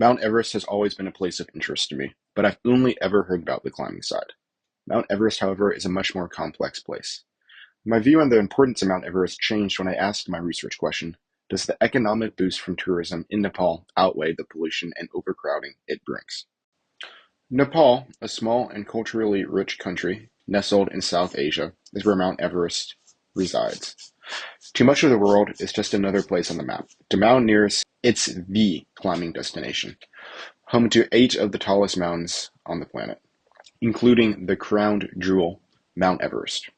Mount Everest has always been a place of interest to me, but I've only ever heard about the climbing side. Mount Everest, however, is a much more complex place. My view on the importance of Mount Everest changed when I asked my research question: does the economic boost from tourism in Nepal outweigh the pollution and overcrowding it brings? Nepal, a small and culturally rich country nestled in South Asia, is where Mount Everest resides. Too much of the world is just another place on the map. To mountaineers, it's the climbing destination, home to 8 of the tallest mountains on the planet, including the crown jewel, Mount Everest.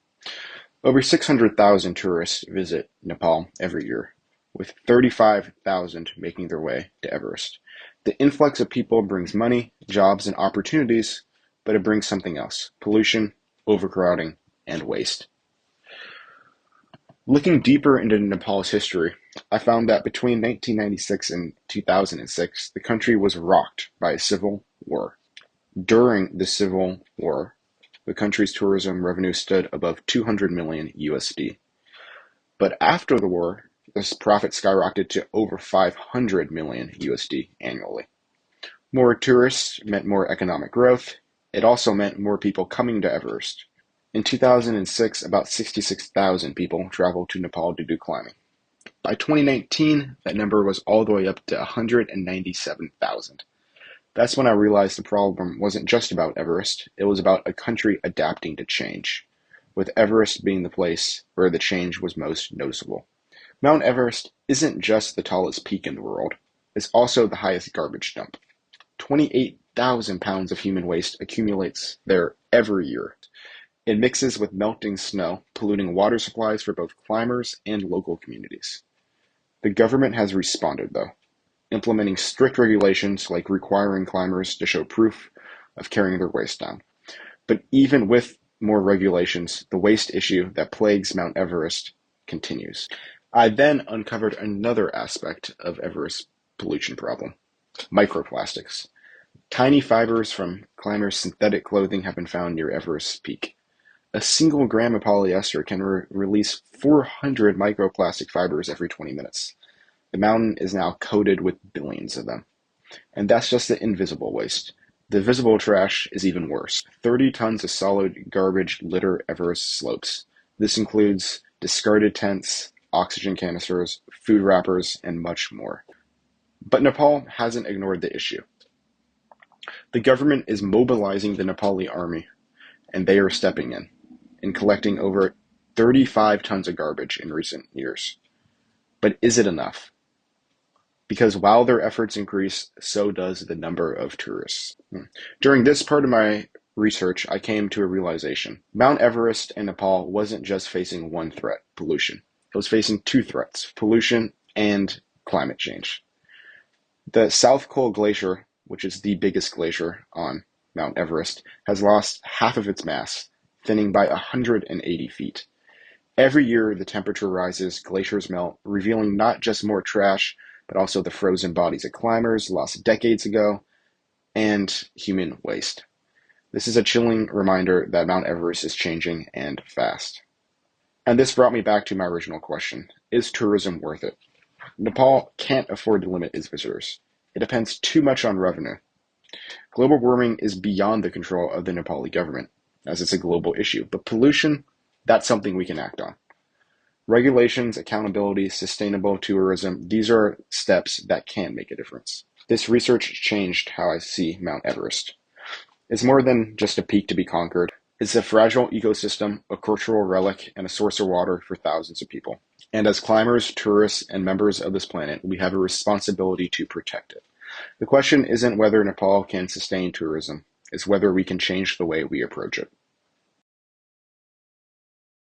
Over 600,000 tourists visit Nepal every year, with 35,000 making their way to Everest. The influx of people brings money, jobs, and opportunities, but it brings something else: pollution, overcrowding, and waste. Looking deeper into Nepal's history, I found that between 1996 and 2006, the country was rocked by a civil war. During the Civil War, the country's tourism revenue stood above 200 million USD. But after the war, this profit skyrocketed to over 500 million USD annually. More tourists meant more economic growth. It also meant more people coming to Everest. In 2006, about 66,000 people traveled to Nepal to do climbing. By 2019, that number was all the way up to 197,000. That's when I realized the problem wasn't just about Everest, it was about a country adapting to change, with Everest being the place where the change was most noticeable. Mount Everest isn't just the tallest peak in the world, it's also the highest garbage dump. 28,000 pounds of human waste accumulates there every year. It mixes with melting snow, polluting water supplies for both climbers and local communities. The government has responded, though, implementing strict regulations like requiring climbers to show proof of carrying their waste down. But even with more regulations, the waste issue that plagues Mount Everest continues. I then uncovered another aspect of Everest's pollution problem: microplastics. Tiny fibers from climbers' synthetic clothing have been found near Everest's peak. A single gram of polyester can release 400 microplastic fibers every 20 minutes. The mountain is now coated with billions of them. And that's just the invisible waste. The visible trash is even worse. 30 tons of solid garbage litter Everest slopes. This includes discarded tents, oxygen canisters, food wrappers, and much more. But Nepal hasn't ignored the issue. The government is mobilizing the Nepali army, and they are stepping in collecting over 35 tons of garbage in recent years. But is it enough? Because while their efforts increase, so does the number of tourists. During this part of my research, I came to a realization. Mount Everest and Nepal wasn't just facing one threat: pollution. It was facing 2 threats: pollution and climate change. The South Col Glacier, which is the biggest glacier on Mount Everest, has lost half of its mass, thinning by 180 feet. Every year, the temperature rises, glaciers melt, revealing not just more trash, but also the frozen bodies of climbers lost decades ago, and human waste. This is a chilling reminder that Mount Everest is changing, and fast. And this brought me back to my original question: is tourism worth it? Nepal can't afford to limit its visitors. It depends too much on revenue. Global warming is beyond the control of the Nepali government, as it's a global issue. But pollution, that's something we can act on. Regulations, accountability, sustainable tourism, these are steps that can make a difference. This research changed how I see Mount Everest. It's more than just a peak to be conquered. It's a fragile ecosystem, a cultural relic, and a source of water for thousands of people. And as climbers, tourists, and members of this planet, we have a responsibility to protect it. The question isn't whether Nepal can sustain tourism, it's whether we can change the way we approach it.